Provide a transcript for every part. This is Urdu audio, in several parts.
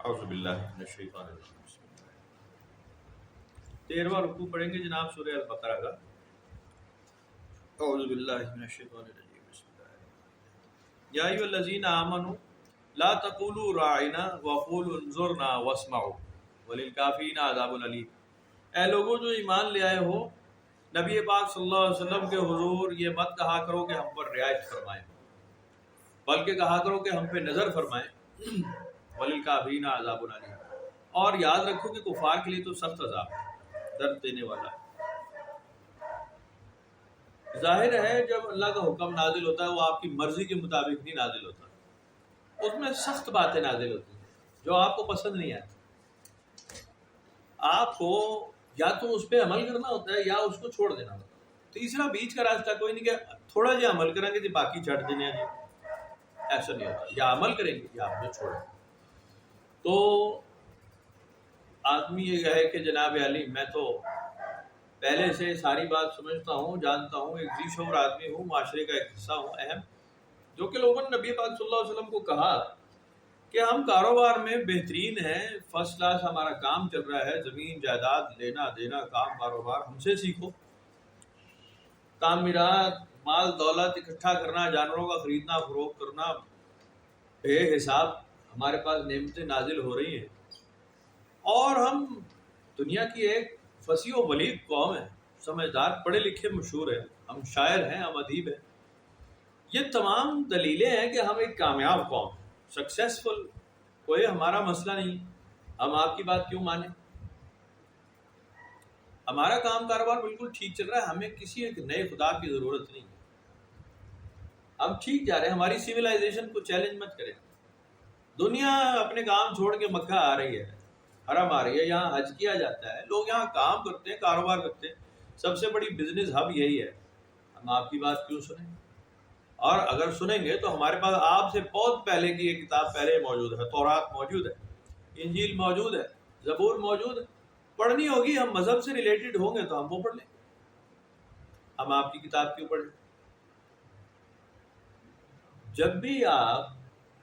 اعوذ باللہ من الشیطان الرجیم. 13واں رکوع پڑھیں گے جناب سورہ البقرہ کا. اعوذ باللہ من الشیطان الرجیم. بسم اللہ الرحمن الرحیم. یا ایھا الذین آمنوا لا تقولوا راعنا وقولوا انظرنا واسمعوا وللکافرین عذاب الیم. اے لوگوں جو ایمان لے آئے ہو، نبی پاک صلی اللہ علیہ وسلم کے حضور یہ مت کہا کرو کہ ہم پر رعایت فرمائیں، بلکہ کہا کرو کہ ہم پہ نظر فرمائیں. وللکافرین عذاب الیم. اور یاد رکھو کہ کفار کے لیے تو سخت عذاب ہے، درد دینے والا ہے. ظاہر ہے جب اللہ کا حکم نازل ہوتا ہے وہ آپ کی مرضی کے مطابق نہیں نازل ہوتا، اس میں سخت باتیں نازل ہوتی ہیں جو آپ کو پسند نہیں آتی. آپ کو یا تو اس پہ عمل کرنا ہوتا ہے یا اس کو چھوڑ دینا ہوتا ہے. تیسرا بیچ کا راستہ کوئی نہیں کہ تھوڑا جہا عمل کریں گے جی باقی چھڑ دینے ہیں. ایسا نہیں ہوتا، یا عمل کریں گے یا آپ کو چھوڑیں. تو آدمی یہ کہے کہ جناب علی میں تو پہلے سے ساری بات سمجھتا ہوں، جانتا ہوں، ایک ذی شعور آدمی ہوں، معاشرے کا ایک حصہ ہوں اہم، جو کہ لوگوں نے نبی پاک صلی اللہ علیہ وسلم کو کہا کہ ہم کاروبار میں بہترین ہیں، فرسٹ کلاس ہمارا کام چل رہا ہے، زمین جائیداد لینا دینا کام کاروبار ہم سے سیکھو، تعمیرات مال دولت اکٹھا کرنا، جانوروں کا خریدنا فروخت کرنا، بے حساب ہمارے پاس نعمتیں نازل ہو رہی ہیں، اور ہم دنیا کی ایک فصیح و بلیغ قوم ہے، سمجھدار پڑھے لکھے مشہور ہیں، ہم شاعر ہیں، ہم ادیب ہیں. یہ تمام دلیلیں ہیں کہ ہم ایک کامیاب قوم ہیں، سکسیسفل. کوئی ہمارا مسئلہ نہیں، ہم آپ کی بات کیوں مانیں؟ ہمارا کام کاروبار بالکل ٹھیک چل رہا ہے، ہمیں کسی ایک نئے خدا کی ضرورت نہیں. ہم ٹھیک جا رہے ہیں. ہماری سویلائزیشن کو چیلنج مت کریں. دنیا اپنے کام چھوڑ کے مکہ آ رہی ہے، حرم آ رہی ہے، یہاں حج کیا جاتا ہے، لوگ یہاں کام کرتے ہیں، کاروبار کرتے ہیں. سب سے بڑی بزنس ہب یہی ہے. ہم آپ کی بات کیوں سنیں؟ اور اگر سنیں گے تو ہمارے پاس آپ سے بہت پہلے کی ایک کتاب پہلے موجود ہے. تورات موجود ہے، انجیل موجود ہے، زبور موجود ہے. پڑھنی ہوگی، ہم مذہب سے ریلیٹڈ ہوں گے تو ہم وہ پڑھ لیں. ہم آپ کی کتاب کیوں پڑھیں؟ جب بھی آپ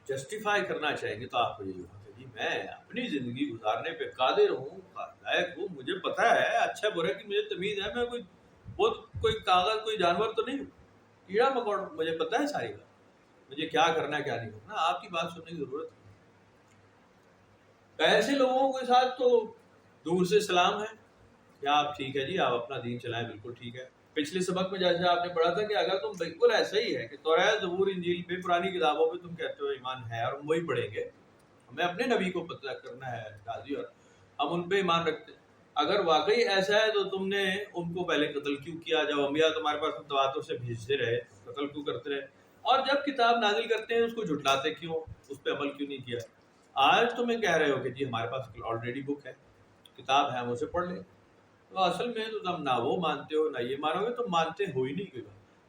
جسٹیفائی کرنا چاہیں گے تو آپ کو یہی ہوگا کہ جی میں اپنی زندگی گزارنے پہ قادر ہوں، لائق ہوں، مجھے پتہ ہے اچھا برا کی مجھے تمیز ہے، میں کوئی کاغذ کوئی جانور تو نہیں ہوں، کیڑا مکوڑا، مجھے پتہ ہے ساری بات، مجھے کیا کرنا ہے کیا نہیں کرنا. آپ کی بات سننے کی ضرورت ہے. ایسے لوگوں کے ساتھ تو دور سے سلام ہے کہ آپ ٹھیک ہے جی، آپ اپنا دین چلائیں، بالکل ٹھیک ہے. پچھلے سبق میں جیسے آپ نے پڑھا تھا کہ اگر تم بالکل ایسا ہی ہے کہ تورات زبور انجیل پہ پرانی کتابوں پہ تم کہتے ہو ایمان ہے اور ہم وہی پڑھیں گے، ہمیں اپنے نبی کو پتہ کرنا ہے غازی اور ہم ان پہ ایمان رکھتے ہیں. اگر واقعی ایسا ہے تو تم نے ان کو پہلے قتل کیوں کیا؟ جب انبیاء تمہارے پاس تواتر سے بھیجتے رہے، قتل کیوں کرتے رہے؟ اور جب کتاب نازل کرتے ہیں اس کو جھٹلاتے کیوں؟ اس پہ عمل کیوں نہیں کیا؟ آج تمہیں کہہ رہے ہو کہ جی ہمارے پاس آلریڈی بک ہے، کتاب ہے، ہم اسے پڑھ لیں. تو اصل میں تو تم نہ وہ مانتے ہو نہ یہ مانو گے، تم مانتے ہو ہی نہیں.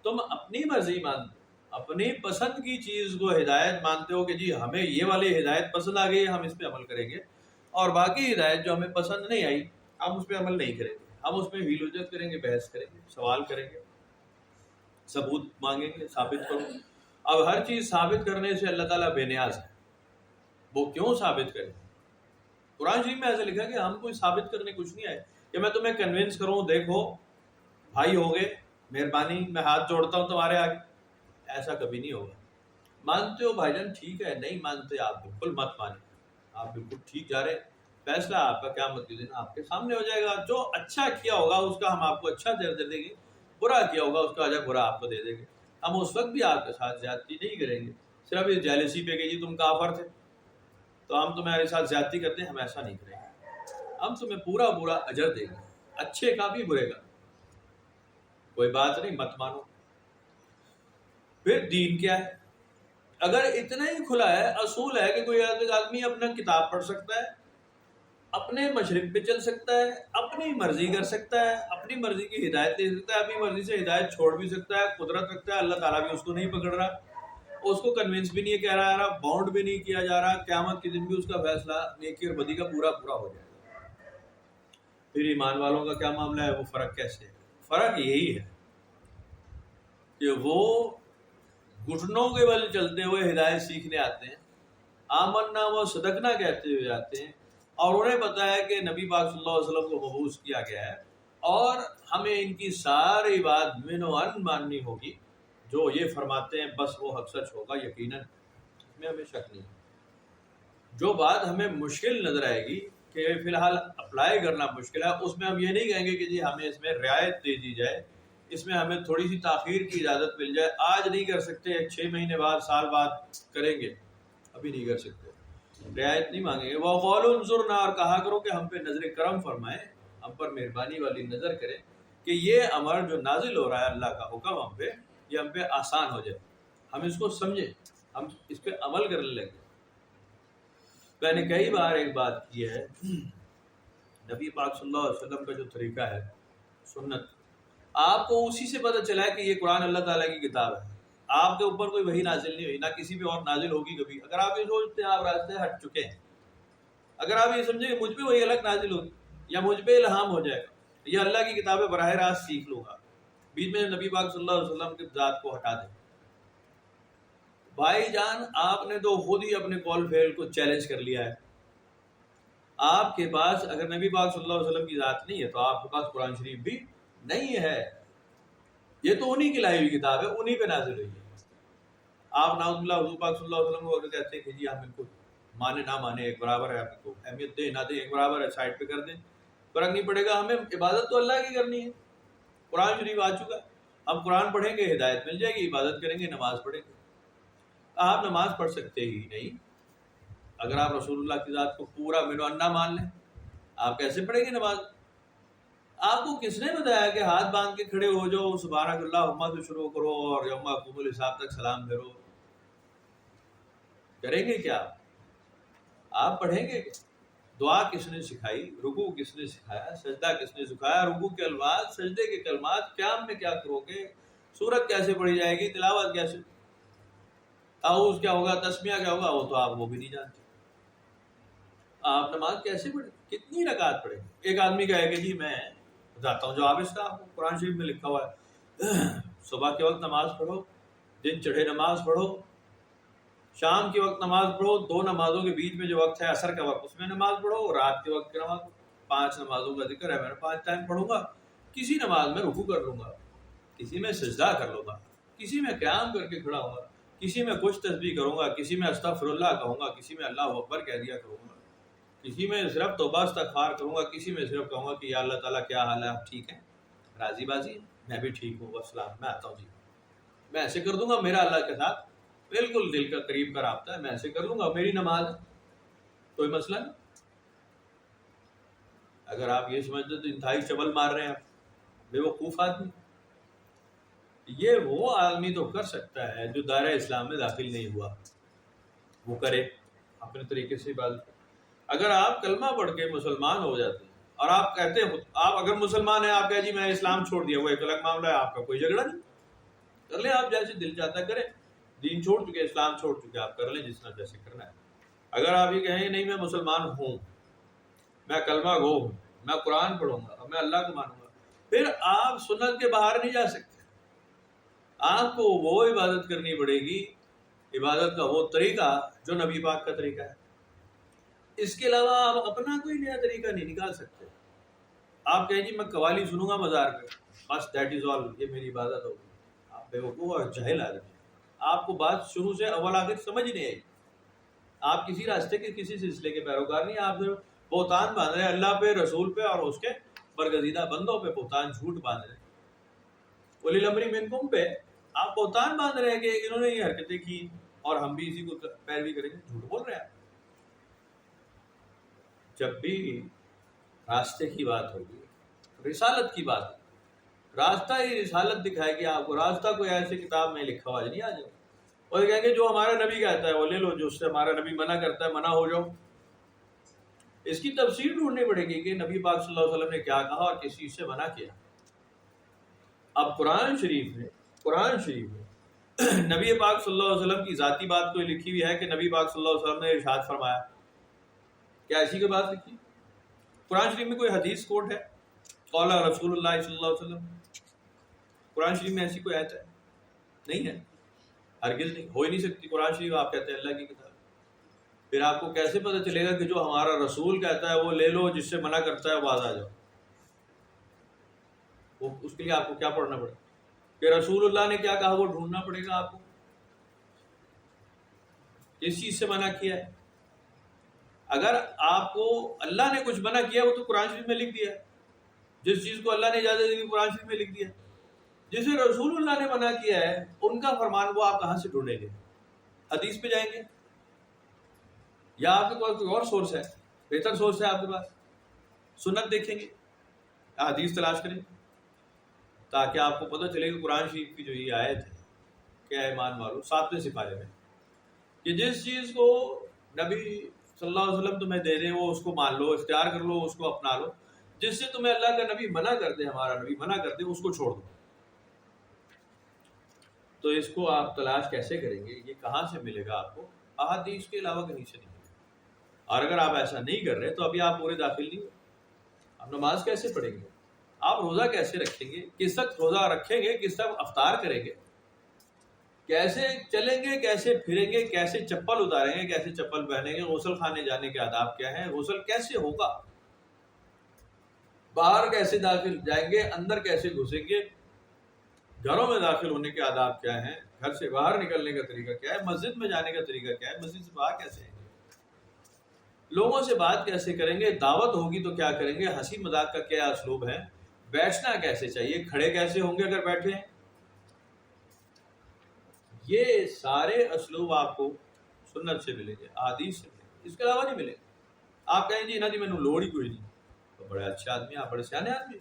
تم اپنی مرضی مانتے ہو، اپنی پسند کی چیز کو ہدایت مانتے ہو کہ جی ہمیں یہ والی ہدایت پسند آ گئی، ہم اس پہ عمل کریں گے، اور باقی ہدایت جو ہمیں پسند نہیں آئی ہم اس پہ عمل نہیں کریں گے. ہم اس پہ ہیل و جت کریں گے، بحث کریں گے، سوال کریں گے، ثبوت مانگیں گے، ثابت کرو. اب ہر چیز ثابت کرنے سے اللہ تعالیٰ بے نیاز ہے، وہ کیوں ثابت کریں؟ قرآن شریف میں ایسا لکھا کہ ہم کوئی ثابت کرنے کچھ نہیں آئے کہ میں تمہیں کنونس کروں، دیکھو بھائی ہو گئے، مہربانی میں ہاتھ جوڑتا ہوں تمہارے آگے. ایسا کبھی نہیں ہوگا. مانتے ہو بھائی جان ٹھیک ہے، نہیں مانتے آپ بالکل مت مانیں، آپ بالکل ٹھیک جا رہے ہیں. فیصلہ آپ کا قیامت کے دن آپ کے سامنے ہو جائے گا. جو اچھا کیا ہوگا اس کا ہم آپ کو اچھا دے دیں گے، برا کیا ہوگا اس کا اجر برا آپ کو دے دیں گے. ہم اس وقت بھی آپ کے ساتھ زیادتی نہیں کریں گے صرف اس جیلسی پہ کہ جی تم کافر تھے تو ہم تمہارے ساتھ زیادتی کرتے ہیں. ہم ایسا نہیں کریں گے، ہم تمہیں پورا اجر دیں گے، اچھے کا بھی برے کا. کوئی بات نہیں، مت مانو. پھر دین کیا ہے؟ اگر اتنا ہی کھلا ہے، اصول ہے کہ کوئی آدمی اپنا کتاب پڑھ سکتا ہے، اپنے مشرق پہ چل سکتا ہے، اپنی مرضی کر سکتا ہے، اپنی مرضی کی ہدایت دے سکتا ہے، اپنی مرضی سے ہدایت چھوڑ بھی سکتا ہے، قدرت رکھتا ہے. اللہ تعالیٰ بھی اس کو نہیں پکڑ رہا، اس کو کنونس بھی نہیں کہہ رہا، باؤنڈ بھی نہیں کیا جا رہا. قیامت کے دن بھی اس کا فیصلہ نیکی اور بدی کا پورا ہو جائے گا. پھر ایمان والوں کا کیا معاملہ ہے؟ وہ فرق کیسے ہے؟ فرق یہی ہے کہ وہ گھٹنوں کے بل چلتے ہوئے ہدایت سیکھنے آتے ہیں، آمنا و صدقنا کہتے ہوئے جاتے ہیں، اور انہیں پتا ہے کہ نبی پاک صلی اللہ علیہ وسلم کو مبعوث کیا گیا ہے، اور ہمیں ان کی ساری بات من و ان ماننی ہوگی، جو یہ فرماتے ہیں بس وہ حق سچ ہوگا یقیناً، اس میں ہمیں شک نہیں۔ جو بات ہمیں مشکل نظر آئے گی کہ فی الحال اپلائی کرنا مشکل ہے، اس میں ہم یہ نہیں کہیں گے کہ جی ہمیں اس میں رعایت دے دی جائے، اس میں ہمیں تھوڑی سی تاخیر کی اجازت مل جائے، آج نہیں کر سکتے 6 مہینے بعد سال بعد کریں گے، ابھی نہیں کر سکتے، رعایت نہیں مانگیں گے۔ وَقَالُوا انظُرْنَا، اور کہا کرو کہ ہم پہ نظر کرم فرمائیں، ہم پر مہربانی والی نظر کریں کہ یہ امر جو نازل ہو رہا ہے اللہ کا حکم ہم پہ، یہ ہم پہ آسان ہو جائے، ہم اس کو سمجھیں، ہم اس پہ عمل کرنے لگیں۔ میں نے کئی بار ایک بات کی ہے، نبی پاک صلی اللہ علیہ وسلم کا جو طریقہ ہے سنت، آپ کو اسی سے پتہ چلا ہے کہ یہ قرآن اللہ تعالیٰ کی کتاب ہے، آپ کے اوپر کوئی وحی نازل نہیں ہوئی، نہ کسی پہ اور نازل ہوگی کبھی۔ اگر آپ یہ سوچتے ہیں آپ راستے ہٹ چکے ہیں، اگر آپ یہ سمجھیں کہ مجھ پہ وہی الگ نازل ہوگی یا مجھ پہ الہام ہو جائے گا، یہ اللہ کی کتاب ہے براہ راست سیکھ لوں گا، بیچ میں نبی پاک صلی اللہ علیہ وسلم کی ذات کو ہٹا دیں۔ بھائی جان آپ نے تو خود ہی اپنے قول فعل کو چیلنج کر لیا ہے۔ آپ کے پاس اگر نبی پاک صلی اللہ علیہ وسلم کی ذات نہیں ہے تو آپ کے پاس قرآن شریف بھی نہیں ہے، یہ تو انہی کی لائی ہوئی کتاب ہے، انہی پہ نازل ہوئی ہے۔ آپ نعوذ باللہ حضور پاک صلی اللہ علیہ وسلم کو اگر کہتے ہیں کہ جی ہم ان کو مانے نہ مانے ایک برابر ہے، آپ کو اہمیت دیں نہ دیں ایک برابر ہے، سائڈ پہ کر دیں، فرق نہیں پڑے گا، ہمیں عبادت تو اللہ کی کرنی ہے، قرآن شریف آ چکا ہے، ہم قرآن پڑھیں گے ہدایت مل جائے گی، عبادت کریں گے نماز پڑھیں گے۔ آپ نماز پڑھ سکتے ہی نہیں اگر آپ رسول اللہ کی ذات کو پورا من و انا مان لیں، آپ کیسے پڑھیں گے نماز؟ آپ کو کس نے بتایا کہ ہاتھ باندھ کے کھڑے ہو جاؤ، سبحانک اللہم سے شروع کرو اور یوم یقوم الحساب تک سلام پھیرو؟ کریں گے کیا؟ آپ پڑھیں گے کیا؟ دعا کس نے سکھائی؟ رکوع کس نے سکھایا؟ سجدہ کس نے سکھایا؟ رکوع کے الفاظ، سجدے کے کلمات، قیام میں کیا کرو گے؟ سورت کیسے پڑھی جائے گی؟ تلاوت کیسے؟ تعوذ کیا ہوگا؟ تسمیہ کیا ہوگا؟ وہ تو آپ وہ بھی نہیں جانتے۔ آپ نماز کیسے پڑھیں؟ کتنی رکعت پڑھیں؟ ایک آدمی کہے کہ جی میں بتاتا ہوں جواب اس کا، آپ کو قرآن شریف میں لکھا ہوا ہے، صبح کے وقت نماز پڑھو، دن چڑھے نماز پڑھو، شام کے وقت نماز پڑھو، 2 نمازوں کے بیچ میں جو وقت ہے عصر کا وقت اس میں نماز پڑھو، رات کے وقت کی نماز پڑھو۔ 5 نمازوں کا ذکر ہے، میں نے 5 ٹائم پڑھوں گا، کسی نماز میں رکوع کر لوں گا، کسی میں سجدہ کر لوں گا، کسی میں قیام کر کے کھڑا ہوں گا، کسی میں کچھ تسبیح کروں گا، کسی میں استغفر اللہ کہوں گا، کسی میں اللہ اکبر کہہ دیا کروں گا، کسی میں صرف توبہ استغفار کروں گا، کسی میں صرف کہوں گا کہ یا اللہ تعالیٰ کیا حال ہے، آپ ٹھیک ہیں، راضی بازی؟ میں بھی ٹھیک ہوں، والسلام، میں آتا ہوں جی، میں ایسے کر دوں گا، میرا اللہ کے ساتھ بالکل دل کا قریب کا رابطہ ہے، میں ایسے کر لوں گا، میری نماز ہے، کوئی مسئلہ نہیں۔ اگر آپ یہ سمجھتے تو انتہائی چبل مار رہے ہیں آپ، بے وقوف آدمی۔ یہ وہ آدمی تو کر سکتا ہے جو دائرہ اسلام میں داخل نہیں ہوا، وہ کرے اپنے طریقے سے عبادت۔ اگر آپ کلمہ پڑھ کے مسلمان ہو جاتے ہیں اور آپ کہتے ہیں، آپ اگر مسلمان ہیں، آپ کہتے جی میں اسلام چھوڑ دیا، وہ ایک الگ معاملہ ہے، آپ کا کوئی جھگڑا نہیں، کر لیں آپ جیسے دل چاہتا ہے کریں، دین چھوڑ چکے، اسلام چھوڑ چکے، آپ کر لیں جس طرح جیسے کرنا ہے۔ اگر آپ یہ کہیں نہیں میں مسلمان ہوں، میں کلمہ گو ہوں، میں قرآن پڑھوں گا اور میں اللہ کو مانوں گا، پھر آپ سنت کے باہر نہیں جا سکتے، آپ کو وہ عبادت کرنی پڑے گی، عبادت کا وہ طریقہ جو نبی پاک کا طریقہ ہے، اس کے علاوہ آپ اپنا کوئی نیا طریقہ نہیں نکال سکتے۔ آپ کہیں جی میں قوالی سنوں گا مزار پہ، بس دیٹ از آل، یہ میری عبادت ہوگی، آپ بے وقوف اور جاہل آدمی، آپ کو بات شروع سے اول آخر سمجھ نہیں آئی، آپ کسی راستے کے کسی سلسلے کے پیروکار نہیں، آپ صرف بہتان باندھ رہے ہیں اللہ پہ، رسول پہ اور اس کے برگزیدہ بندوں پہ، بہتان جھوٹ باندھ رہے ہیں، ولی الامر منکم پہ آپ بہتان باندھ رہے ہیں کہ انہوں نے یہ حرکتیں کی اور ہم بھی اسی کو پیروی کریں گے، جھوٹ بول رہے ہیں۔ جب بھی راستے کی بات ہوگی، رسالت کی بات ہوگی، راستہ ہی رسالت دکھائے گی آپ کو، راستہ کوئی ایسی کتاب میں لکھا ہوا نہیں آ جائے، اور کہیں گے جو ہمارا نبی کہتا ہے وہ لے لو، جو اس سے ہمارا نبی منع کرتا ہے منع ہو جاؤ۔ اس کی تفسیر ڈھونڈنی پڑے گی کہ نبی پاک صلی اللہ علیہ وسلم نے کیا کہا اور کس چیز سے منع کیا۔ اب قرآن شریف میں نبی پاک صلی اللہ علیہ وسلم کی ذاتی بات کوئی لکھی ہوئی ہے کہ نبی پاک صلی اللہ علیہ وسلم نے ارشاد فرمایا؟ کیا ایسی کوئی بات لکھی؟ قرآن شریف میں کوئی حدیث کوٹ ہے قال رسول اللہ صلی اللہ علیہ وسلم؟ قرآن شریف میں ایسی کوئی آیت ہے؟ نہیں ہے، ہرگز نہیں، ہو ہی نہیں سکتی۔ قرآن شریف آپ کہتے ہیں اللہ کی کتاب، پھر آپ کو کیسے پتہ چلے گا کہ جو ہمارا رسول کہتا ہے وہ لے لو، جس سے منع کرتا ہے باز آ جاؤ؟ وہ اس کے لیے آپ کو کیا پڑھنا پڑے کہ رسول اللہ نے کیا کہا وہ ڈھونڈنا پڑے گا آپ کو، کس چیز سے منع کیا ہے۔ اگر آپ کو اللہ نے کچھ منع کیا وہ تو قرآن شریف میں لکھ دیا ہے، جس چیز کو اللہ نے اجازت دی قرآن شریف میں لکھ دیا، جسے رسول اللہ نے منع کیا ہے ان کا فرمان وہ آپ کہاں سے ڈھونڈیں گے؟ حدیث پہ جائیں گے یا آپ کے پاس کوئی اور سورس ہے، بہتر سورس ہے آپ کے پاس، سنت دیکھیں گے، حدیث تلاش کریں گے، تاکہ آپ کو پتہ چلے کہ قرآن شریف کی جو یہ آیت ہے کیا ایمان والو 7ویں سپارے میں، کہ جس چیز کو نبی صلی اللہ علیہ وسلم تمہیں دے دیں وہ اس کو مان لو، اختیار کر لو، اس کو اپنا لو، جس سے تمہیں اللہ کا نبی منع کر دے، ہمارا نبی منع کر دے، اس کو چھوڑ دو۔ تو اس کو آپ تلاش کیسے کریں گے؟ یہ کہاں سے ملے گا آپ کو؟ احادیث کے علاوہ کہیں سے نہیں ملے گا۔ اور اگر آپ ایسا نہیں کر رہے تو ابھی آپ پورے داخل نہیں ہو۔ آپ نماز کیسے پڑھیں گے؟ آپ روزہ کیسے رکھیں گے؟ کس وقت روزہ رکھیں گے؟ کس وقت افطار کریں گے؟ کیسے چلیں گے؟ کیسے پھریں گے؟ کیسے چپل اتاریں گے؟ کیسے چپل پہنیں گے؟ غسل خانے جانے کے آداب کیا ہیں؟ غسل کیسے ہوگا؟ باہر کیسے داخل جائیں گے؟ اندر کیسے گھسیں گے؟ گھروں میں داخل ہونے کے آداب کیا ہیں؟ گھر سے باہر نکلنے کا طریقہ کیا ہے؟ مسجد میں جانے کا طریقہ کیا ہے؟ مسجد سے باہر کیسے آئیں گے؟ لوگوں سے بات کیسے کریں گے؟ دعوت ہوگی تو کیا کریں گے؟ ہنسی مذاق کا کیا اسلوب ہے؟ بیٹھنا کیسے چاہیے؟ کھڑے کیسے ہوں گے اگر بیٹھے ہیں؟ یہ سارے اسلوب آپ کو سنت سے ملیں گے، احادیث سے ملیں گے، اس کے علاوہ نہیں ملیں گے۔ آپ کہیں جی نہ جی مینوں لوڑ ہی کوئی نہیں، تو بڑے اچھے آدمی، آپ بڑے سیانے آدمی،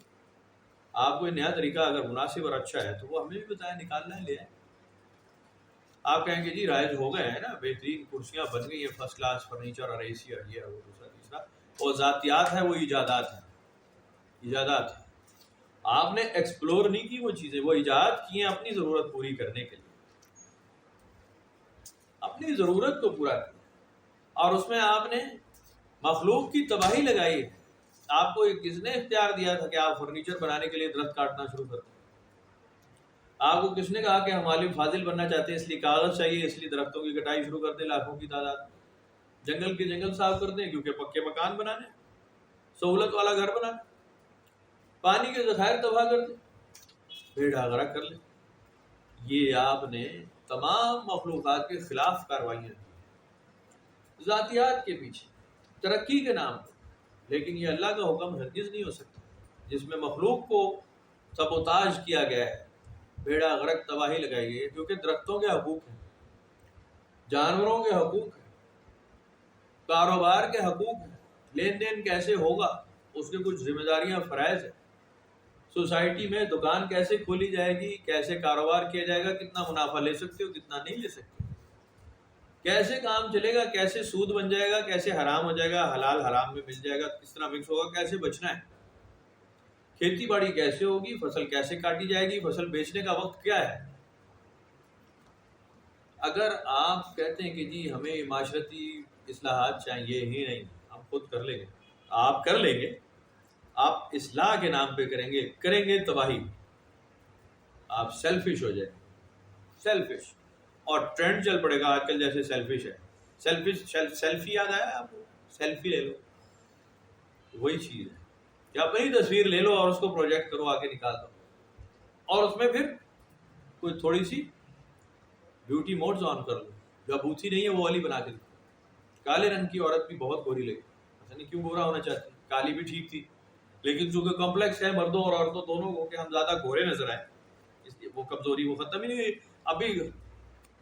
آپ کو نیا طریقہ اگر مناسب اور اچھا ہے تو وہ ہمیں بھی بتائیں، نکالنا ہے، لے آئیں۔ آپ کہیں گے جی رائج ہو گئے ہیں نا، بہترین کرسیاں بن گئی ہیں، فرسٹ کلاس فرنیچر اور اے سی اور یہ اور دوسرا تیسرا، اور ذاتیات ہے، وہ ایجادات ہیں، ایجادات ہیں۔ آپ نے ایکسپلور نہیں کی وہ چیزیں، وہ ایجاد کی ہیں اپنی ضرورت پوری کرنے کے لیے، اپنی ضرورت کو پورا کیا، اور اس میں آپ نے مخلوق کی تباہی لگائی ہے۔ آپ کو کس نے اختیار دیا تھا کہ آپ فرنیچر بنانے کے لیے درخت کاٹنا شروع کر دیں؟ آپ کو کس نے کہا کہ ہم عالم فاضل بننا چاہتے ہیں اس لیے کاغذ چاہیے، اس لیے درختوں کی کٹائی شروع کر دیں لاکھوں کی تعداد میں، جنگل کے جنگل صاف کر دیں کیونکہ پکے مکان بنانے، سہولت والا گھر بنانا، پانی کے ذخائر تباہ کر دیں، بھیڑا غرق کر لیں۔ یہ آپ نے تمام مخلوقات کے خلاف کاروائیاں کی، ذاتیات کے پیچھے، ترقی کے نام پر۔ لیکن یہ اللہ کا حکم ہرگز نہیں ہو سکتا جس میں مخلوق کو سبوتاج کیا گیا ہے، بھیڑا غرق تباہی لگائی گئی ہے، کیونکہ درختوں کے حقوق ہیں، جانوروں کے حقوق ہیں، کاروبار کے حقوق ہیں، لین دین کیسے ہوگا اس کے کچھ ذمہ داریاں فرائض ہیں، سوسائٹی میں دکان کیسے کھولی جائے گی، کیسے کاروبار کیا جائے گا، کتنا منافع لے سکتے ہو، کتنا نہیں لے سکتے، کیسے کام چلے گا، کیسے سود بن جائے گا، کیسے حرام ہو جائے گا، حلال حرام میں مل جائے گا، کس طرح مکس ہوگا، کیسے بچنا ہے، کھیتی باڑی کیسے ہوگی، فصل کیسے کاٹی جائے گی، فصل بیچنے کا وقت کیا ہے۔ اگر آپ کہتے ہیں کہ جی ہمیں معاشرتی اصلاحات چاہیے ہی نہیں، ہم خود کر لیں گے، آپ کر لیں گے، آپ اصلاح کے نام پہ کریں گے تباہی، آپ سیلفش ہو جائیں، سیلفش، اور ٹرینڈ چل پڑے گا آج کل جیسے سیلفش ہے، سیلفی یاد آیا آپ کو؟ سیلفی لے لو، وہی چیز ہے کہ اپنی تصویر لے لو اور اس کو پروجیکٹ کرو، آگے نکال دو، اور اس میں پھر کوئی تھوڑی سی بیوٹی موڈز آن کر لو، جو بوتھی نہیں ہے وہ والی بنا کے دو۔ کالے رنگ کی عورت بھی بہت گوری لگی، پتہ نہیں کیوں گورا ہونا چاہتی، کالی بھی ٹھیک تھی، لیکن چونکہ کمپلیکس ہے مردوں اور عورتوں دونوں کو کہ ہم زیادہ گورے نظر آئے، اس لیے وہ کمزوری وہ ختم ہی نہیں ہوئی۔ ابھی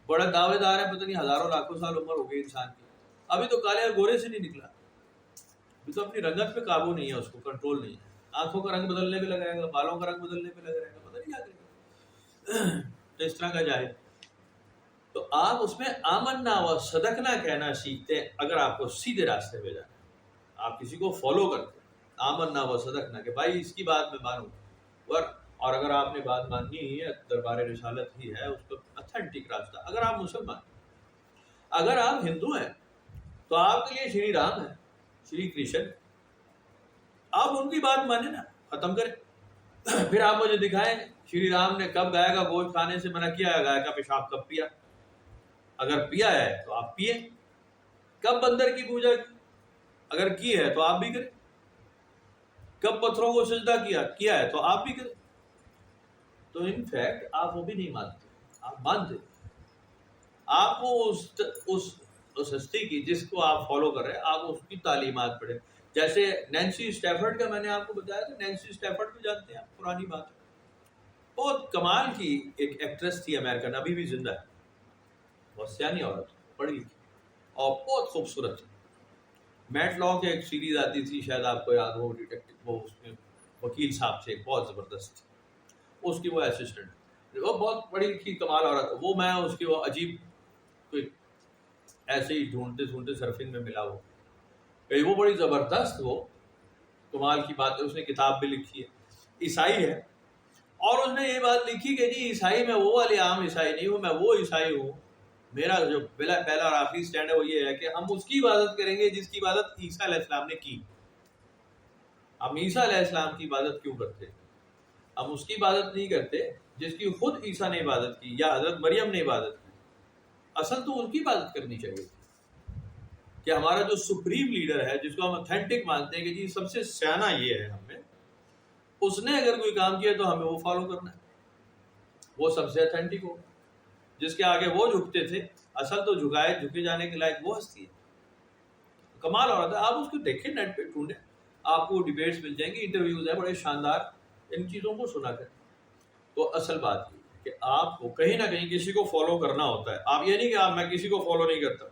بڑے دعوے دار ہیں، پتہ نہیں ہزاروں لاکھوں سال عمر ہو گئی انسان کی، ابھی تو کالے اور گورے سے نہیں نکلا، ابھی تو اپنی رنگت پہ قابو نہیں ہے، اس کو کنٹرول نہیں ہے، آنکھوں کا رنگ بدلنے پہ لگائے گا، بالوں کا رنگ بدلنے پہ لگائے گا، پتہ نہیں کیا کرے گا، تو اس طرح کا جاہل۔ تو آپ اس میں آمنا و صدقنا کہنا سیکھتے ہیں اگر آپ کو سیدھے راستے پہ جانا ہے، آپ کسی کو فالو کرتے ہیں، آمنا و صدقنا کہ بھائی اس کی بات میں مانوں، اور اگر آپ نے بات ماننی ہی ہے دربار رسالت ہی ہے، اس کو اتھینٹک راستہ۔ اگر آپ مسلمان، اگر آپ ہندو ہیں تو آپ کے لیے شری رام ہے، شری کرشن، آپ ان کی بات مانیں نا، ختم کریں۔ پھر آپ مجھے دکھائیں شری رام نے کب گائے کا گوشت کھانے سے منع کیا ہے، گائے کا پیشاب کب پیا، اگر پیا ہے تو آپ پیے، کب بندر کی پوجا کی؟ اگر کی ہے تو آپ بھی کریں. کب پتھروں کو سجدہ کیا ہے تو آپ بھی کریں. تو ان فیکٹ آپ وہ بھی نہیں مانتے، آپ مانتے، آپ کو اس ہستی کی جس کو آپ فالو کر رہے ہیں، آپ اس کی تعلیمات پڑھیں. جیسے نینسی اسٹیفرڈ کا میں نے آپ کو بتایا تھا، نینسی اسٹیفرڈ کو جانتے ہیں آپ؟ پرانی بات ہے، بہت کمال کی ایک ایکٹریس تھی امریکن، ابھی بھی زندہ ہے، بہت سیانی عورت، پڑھی لکھی اور بہت خوبصورت تھی. میٹ لا کی ایک سیریز آتی تھی، شاید آپ کو یاد ہو، ڈیٹیکٹو، وہ اس میں وکیل صاحب سے بہت زبردست تھی، اس کی وہ اسسٹنٹ، وہ بہت پڑھی لکھی کمال عورت. وہ میں اس کی وہ عجیب کوئی ایسے ہی ڈھونڈتے سرفنگ میں ملا، وہ بڑی زبردست، وہ کمال کی بات ہے. اس نے کتاب بھی لکھی ہے، عیسائی ہے، اور اس نے یہ بات لکھی کہ جی عیسائی میں وہ والے عام عیسائی نہیں ہوں، میں وہ عیسائی ہوں، میرا جو پہلا اور آخری سٹینڈ ہے وہ یہ ہے کہ ہم اس کی عبادت کریں گے جس کی عبادت عیسیٰ علیہ السلام نے کی. ہم عیسیٰ علیہ السلام کی عبادت کیوں کرتے؟ ہم اس کی عبادت نہیں کرتے جس کی خود عیسیٰ نے عبادت کی یا حضرت مریم نے عبادت کی. اصل تو ان کی عبادت کرنی چاہیے کہ ہمارا جو سپریم لیڈر ہے، جس کو ہم اتھینٹک مانتے ہیں کہ جی سب سے سیانا یہ ہے ہمیں، اس نے اگر کوئی کام کیا تو ہمیں وہ فالو کرنا ہے، وہ سب سے اتھینٹک ہو، جس کے آگے وہ جھکتے تھے. اصل تو جھکے جانے کے لائق وہ ہستی ہے، کمال ہو رہا تھا. آپ اس کو دیکھیں، نیٹ پہ ڈھونڈیں، آپ کو ڈیبیٹس مل جائیں گے، انٹرویوز ہیں بڑے شاندار، ان چیزوں کو سنا کریں. تو اصل بات یہ ہے کہ آپ کو کہیں نہ کہیں کسی کو فالو کرنا ہوتا ہے. آپ یہ نہیں کہ میں کسی کو فالو نہیں کرتا،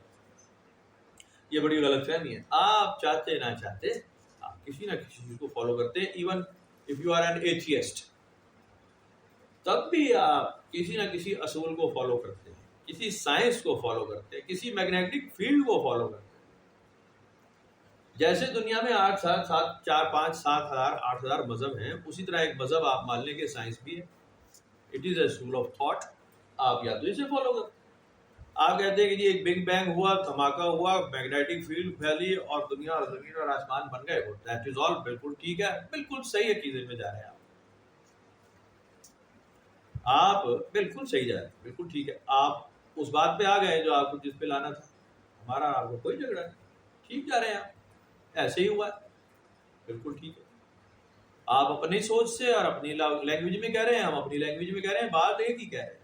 یہ بڑی غلط فہمی ہے. آپ چاہتے نہ چاہتے آپ کسی نہ کسی چیز کو فالو کرتے ہیں. Even if you are an atheist, تب بھی آپ کسی نہ کسی اصول کو فالو کرتے ہیں، کسی سائنس کو فالو کرتے ہیں، کسی میگنیٹک فیلڈ کو فالو کرتے ہیں. جیسے دنیا میں 8,000 مذہب ہیں، اسی طرح ایک مذہب آپ مان لیں کہ سائنس بھی ہے. It is a school of thought. آپ یا تو اسے فالو کرتے، آپ کہتے ہیں کہ جی ایک بگ بینگ ہوا، دھماکہ ہوا، میگنیٹک فیلڈ پھیلی اور دنیا اور زمین اور آسمان بن گئے، وہ دیٹ از آل بالکل ٹھیک ہے، بالکل صحیح عقیدے میں جا رہے ہیں آپ بالکل صحیح جا رہے ہیں، بالکل ٹھیک ہے. آپ اس بات پہ آ گئے جو آپ کو جس پہ لانا تھا. ہمارا آپ کو کوئی جھگڑا نہیں، ٹھیک جا رہے ہیں آپ، ایسے ہی ہوا ہے، بالکل ٹھیک ہے. آپ اپنی سوچ سے اور اپنی لینگویج میں کہہ رہے ہیں، ہم اپنی لینگویج میں کہہ رہے ہیں، بات ایک ہی کہہ رہے ہیں.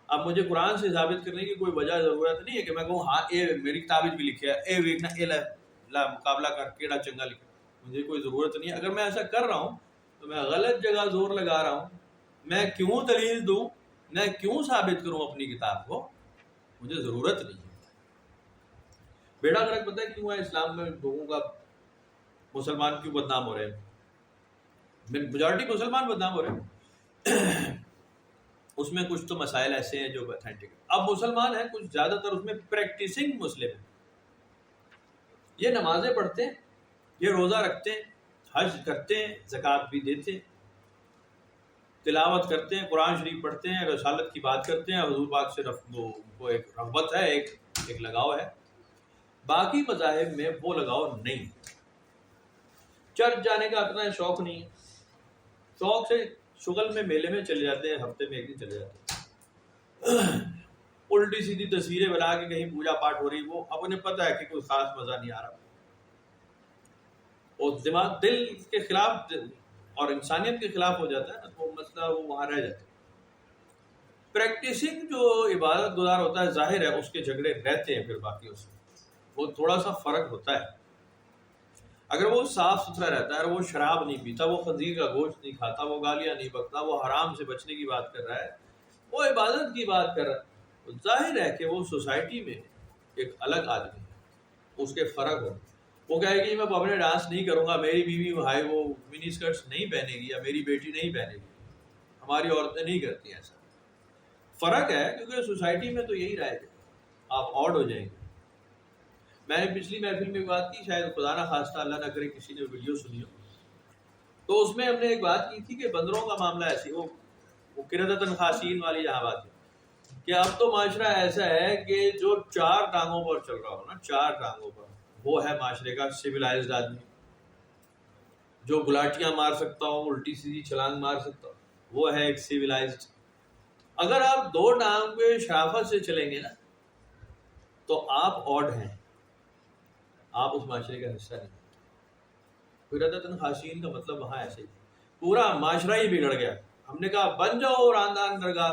اب مجھے قرآن سے ثابت کرنے کی کوئی وجہ ضرورت نہیں ہے کہ میں کہوں ہاں اے میری کتاب بھی لکھا ہے، اے ویکنا اے لا مقابلہ کر کیڑا چنگا لکھا. مجھے کوئی ضرورت نہیں ہے. اگر میں ایسا کر رہا ہوں تو میں غلط جگہ زور لگا رہا ہوں. میں کیوں دلیل دوں، میں کیوں ثابت کروں اپنی کتاب کو، مجھے ضرورت نہیں ہے. بیڑا غرق پتہ ہے کیوں ہے اسلام میں؟ لوگوں کا مسلمان کیوں بدنام ہو رہے ہیں؟ میجورٹی مسلمان بدنام ہو رہے ہیں. اس میں کچھ تو مسائل ایسے ہیں جو اتھینٹک ہیں. اب مسلمان ہیں کچھ زیادہ تر اس میں پریکٹسنگ مسلم ہیں. یہ نمازیں پڑھتے ہیں، یہ روزہ رکھتے ہیں، حج کرتے ہیں، زکوٰۃ بھی دیتے ہیں، تلاوت کرتے ہیں، قرآن شریف پڑھتے ہیں، رسالت کی بات کرتے ہیں، حضور پاک سے وہ ایک رغبت ہے، ایک لگاؤ ہے. باقی مذاہب میں وہ لگاؤ نہیں. چرچ جانے کا اتنا شوق نہیں ہے، شوق سے شغل میں میلے میں چلے جاتے ہیں، ہفتے میں ایک دن چلے جاتے ہیں، الٹی سیدھی تصویریں بنا کے کہیں پوجا پاٹ ہو رہی، وہ اب انہیں پتہ ہے کہ کوئی خاص مزہ نہیں آ رہا، اور دماغ دل کے خلاف اور انسانیت کے خلاف ہو جاتا ہے نا، تو وہ مسئلہ وہ وہاں رہ جاتا ہے. پریکٹسنگ جو عبادت گزار ہوتا ہے، ظاہر ہے اس کے جھگڑے رہتے ہیں، پھر باقی اس میں وہ تھوڑا سا فرق ہوتا ہے. اگر وہ صاف ستھرا رہتا ہے، وہ شراب نہیں پیتا، وہ خنزیر کا گوشت نہیں کھاتا، وہ گالیاں نہیں بکتا، وہ حرام سے بچنے کی بات کر رہا ہے، وہ عبادت کی بات کر رہا ہے، ظاہر ہے کہ وہ سوسائٹی میں ایک الگ آدمی ہے، اس کے فرق ہو. وہ کہے کہ میں پبلک ڈانس نہیں کروں گا، میری بیوی بھائی وہ منی اسکرٹس نہیں پہنے گی، یا میری بیٹی نہیں پہنے گی، ہماری عورتیں نہیں کرتی ہیں. ایسا فرق ہے کیونکہ سوسائٹی میں تو یہی رائے ہے، آپ آڈ ہو جائیں گے. میں نے پچھلی محفل میں بات کی، شاید خدا نہ خواستہ اللہ نہ کرے کسی نے ویڈیو سنی ہو، تو اس میں ہم نے ایک بات کی تھی کہ بندروں کا معاملہ ایسی وہ قردۃ خاسئین والی جہاں بات ہے کہ اب تو معاشرہ ایسا ہے کہ جو 4 ٹانگوں پر چل رہا ہو نا، 4 ٹانگوں پر، وہ ہے معاشرے کا سویلائزڈ آدمی. جو گلاٹیاں مار سکتا ہو، الٹی سیدھی چھلانگ مار سکتا ہو، وہ ہے ایک سویلائزڈ. اگر آپ 2 ٹانگ پہ شرافت سے چلیں گے نا، تو آپ آڈ ہیں، آپ اس معاشرے کا حصہ نہیں۔ قرۃ خاشعین کا مطلب وہاں ایسے ہی پورا معاشرہ ہی بگڑ گیا۔ ہم نے کہا بن جاؤ راندان درگاہ،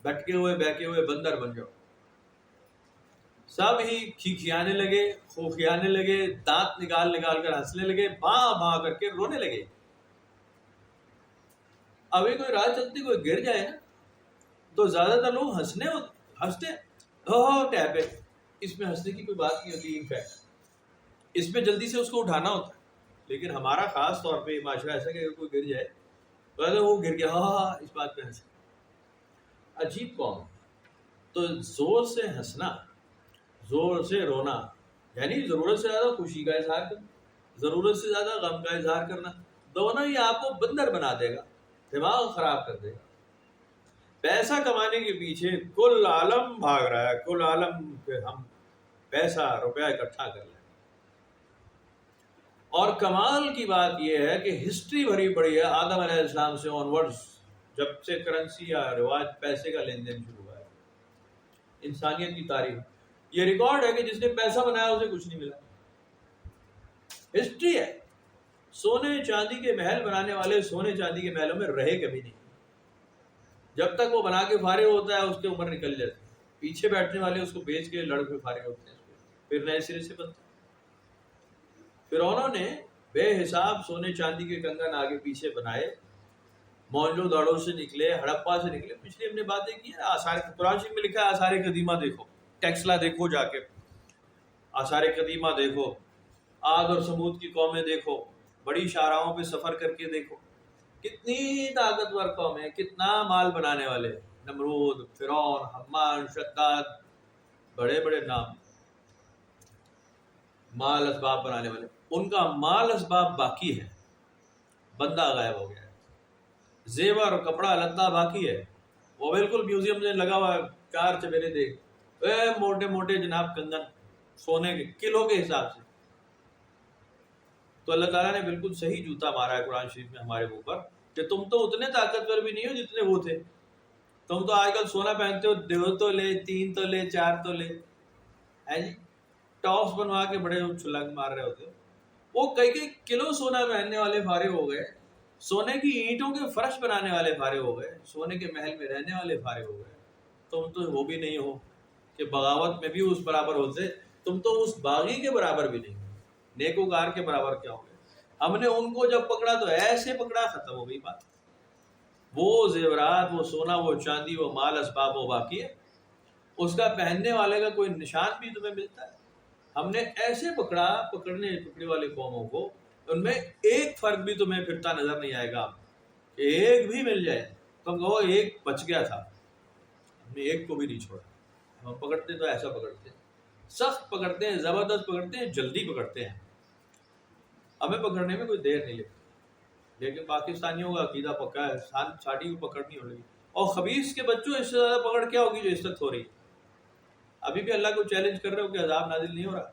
بھٹکے ہوئے بہکے ہوئے بندر بن جاؤ۔ سب ہی کھیانے لگے، خوخیانے لگے، دانت نکال نکال کر ہنسنے لگے، باں باں کر کے رونے لگے۔ ابھی کوئی راہ چلتی کوئی گر جائے نا تو زیادہ تر لوگ ہنستے ٹیپے، اس میں ہنسنے کی کوئی بات نہیں ہوتی، انفیکٹ اس میں جلدی سے اس کو اٹھانا ہوتا ہے۔ لیکن ہمارا خاص طور پہ معاشرہ ایسا کہ اگر کوئی گر جائے تو وہ گر گیا، ہاں اس بات پہ ہنسے۔ عجیب قوم۔ تو زور سے ہنسنا، زور سے رونا، یعنی ضرورت سے زیادہ خوشی کا اظہار کرنا، ضرورت سے زیادہ غم کا اظہار کرنا، دونوں ہی آپ کو بندر بنا دے گا، دماغ خراب کر دے گا۔ پیسہ کمانے کے پیچھے کل عالم بھاگ رہا ہے، کل عالم پہ ہم پیسہ روپیہ اکٹھا کر لیں۔ اور کمال کی بات یہ ہے کہ ہسٹری بھری پڑی ہے آدم علیہ السلام سے آن ورڈز، جب سے کرنسی یا رواج پیسے کا لین دین شروع ہوا ہے، انسانیت کی تاریخ یہ ریکارڈ ہے کہ جس نے پیسہ بنایا اسے کچھ نہیں ملا۔ ہسٹری ہے۔ سونے چاندی کے محل بنانے والے سونے چاندی کے محلوں میں رہے کبھی نہیں، جب تک وہ بنا کے فارغ ہوتا ہے اس کی عمر نکل جاتی ہے، پیچھے بیٹھنے والے اس کو بیچ کے لڑ کے فارغ ہوتے ہیں، پھر نئے سرے سے بنتے ہیں۔ فرعونوں نے بے حساب سونے چاندی کے کنگن آگے پیچھے بنائے، مونجو داڑوں سے نکلے، ہڑپا سے نکلے۔ پچھلی ہم نے باتیں کی ہیں، آثار قرآن شریف میں لکھا ہے آثار قدیمہ دیکھو، ٹیکسلا دیکھو، جا کے آثار قدیمہ دیکھو، عاد اور سمود کی قومیں دیکھو، بڑی شاہراہوں پہ سفر کر کے دیکھو، کتنی طاقتور قومیں، کتنا مال بنانے والے، نمرود، فرعون، حمان، شداد، بڑے بڑے نام، مال اسباب بنانے والے۔ ان کا مال اسباب باقی ہے، بندہ غائب ہو گیا ہے، زیور اور کپڑا لتا باقی ہے، وہ بالکل میوزیم میں لگا ہوا ہے، چار چبیرے دیکھ، موٹے موٹے جناب کنگن سونے کے کلو کے حساب سے۔ تو اللہ تعالیٰ نے بالکل صحیح جوتا مارا ہے قرآن شریف میں ہمارے اوپر کہ تم تو اتنے طاقتور بھی نہیں ہو جتنے وہ تھے۔ تم تو آج کل سونا پہنتے ہو 2 تولے 3 تولے 4 تولے ہے جی، ٹاپس بنوا کے بڑے چھلنگ مار رہے ہوتے ہو۔ وہ کئی کلو سونا پہننے والے فارغ ہو گئے، سونے کی اینٹوں کے فرش بنانے والے فارغ ہو گئے، سونے کے محل میں رہنے والے فارغ ہو گئے۔ تم تو وہ بھی نہیں ہو کہ بغاوت میں بھی اس برابر ہوتے، تم تو اس باغی کے برابر بھی نہیں ہو، نیکوکار کے برابر کیا ہو گئے۔ ہم نے ان کو جب پکڑا تو ایسے پکڑا، ختم ہو گئی بات۔ وہ زیورات، وہ سونا، وہ چاندی، وہ مال اسباب وہ باقی ہے، اس کا پہننے والے کا کوئی نشان بھی تمہیں ملتا ہے؟ ہم نے ایسے پکڑنے والے قوموں کو، ان میں ایک فرق بھی تمہیں پھرتا نظر نہیں آئے گا، کہ ایک بھی مل جائے تم کہو ایک بچ گیا تھا، ہم نے ایک کو بھی نہیں چھوڑا۔ ہم پکڑتے تو ایسا پکڑتے ہیں، سخت پکڑتے ہیں، زبردست پکڑتے ہیں، جلدی پکڑتے ہیں، ہمیں پکڑنے میں کوئی دیر نہیں لگتی۔ لیکن پاکستانیوں کا عقیدہ پکا ہے، ساڑھی کو پکڑنی ہو رہی، اور خبیث کے بچوں اس سے زیادہ پکڑ کیا ہوگی جو اس وقت ہو رہی ہے؟ ابھی بھی اللہ کو چیلنج کر رہے ہو کہ عذاب نازل نہیں ہو رہا؟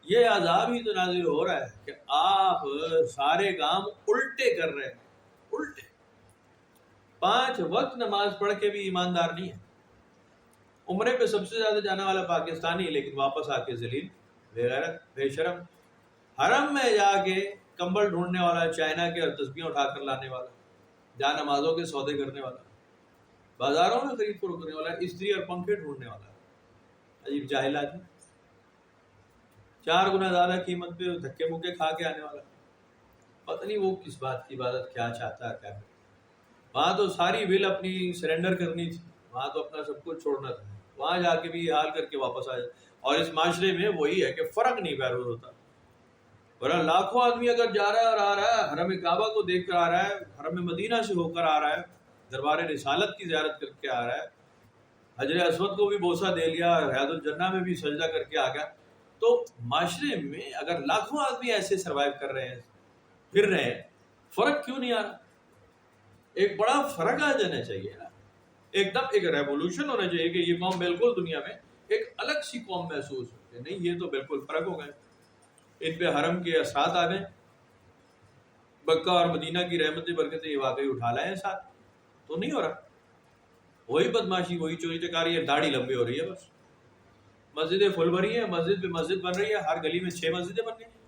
یہ عذاب ہی تو نازل ہو رہا ہے کہ آپ سارے کام الٹے کر رہے ہیں، الٹے۔ 5 وقت نماز پڑھ کے بھی ایماندار نہیں ہے۔ عمرے پہ سب سے زیادہ جانے والا پاکستانی، لیکن واپس آ کے ذلیل، بے غیرت، بے شرم، حرم میں جا کے کمبل ڈھونڈنے والا، چائنا کے اور تسبیحیں اٹھا کر لانے والا، جا نمازوں کے سودے کرنے والا، بازاروں میں خرید فروخت کرنے والا، استری اور پنکھے ڈھونڈنے والا، عجیب جاہل آدمی، 4 گنا زیادہ قیمت پہ دھکے مکے کھا کے آنے والا، پتہ نہیں وہ کس بات کی عبادت کیا چاہتا ہے، کیا۔ وہاں تو ساری ول اپنی سرنڈر کرنی تھی، وہاں تو اپنا سب کچھ چھوڑنا تھا، وہاں جا کے بھی یہ حال کر کے واپس آ جائے۔ اور اس معاشرے میں وہی ہے کہ فرق نہیں پیدا ہوتا، ورنہ لاکھوں آدمی اگر جا رہا ہے اور آ رہا ہے، حرم کعبہ کو دیکھ کر آ رہا ہے، حرم مدینہ سے ہو کر آ رہا ہے، دربار رسالت کی زیارت کر کے آ رہا ہے، حجر اسود کو بھی بوسہ دے لیا، حیاۃ الجنہ میں بھی سجدہ کر کے آ گیا، تو معاشرے میں اگر لاکھوں آدمی ایسے سروائیو کر رہے ہیں، پھر رہے ہیں، فرق کیوں نہیں آ رہا؟ ایک بڑا فرق آ جانا چاہیے نا، ایک دم ایک ریولوشن ہونا چاہیے کہ یہ قوم بالکل دنیا میں ایک الگ سی قوم محسوس ہوتی ہے۔ نہیں، یہ تو بالکل فرق ہو گئے، ان پہ حرم کے اثرات آ گئے، مکہ اور مدینہ کی رحمتیں برکتیں یہ واقعی اٹھا لائے ساتھ، تو نہیں ہو رہا۔ وہی بدماشی، وہی چوری چکاری ہے، داڑھی لمبی ہو رہی ہے بس، مسجدیں فل بھری ہیں، مسجد پہ مسجد بن رہی ہے، ہر گلی میں 6 مسجدیں بن رہی ہیں،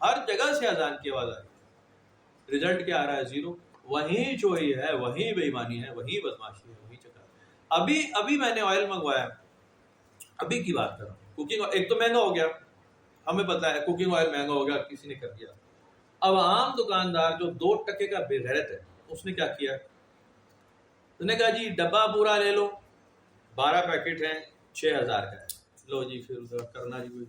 ہر جگہ سے اذان کی آواز آ رہی ہے، رزلٹ کیا آ رہا ہے؟ 0۔ وہیں چوری ہے، وہیں بے ایمانی ہے، وہیں بدماشی ہے، وہیں چکر۔ ابھی میں نے آئل منگوایا، ابھی کی بات کر رہا ہوں، کوکنگ ایک تو مہنگا ہو گیا، ہمیں پتہ ہے کوکنگ آئل مہنگا ہو گیا، کسی نے کر دیا۔ اب عام دکاندار جو 2% کا بے غیرت ہے، اس نے کیا کیا؟ اس نے کہا جی ڈبہ پورا لے لو، 12 پیکٹ ہیں، 6000 کا ہے، لو جی پھر کرنا جی کوئی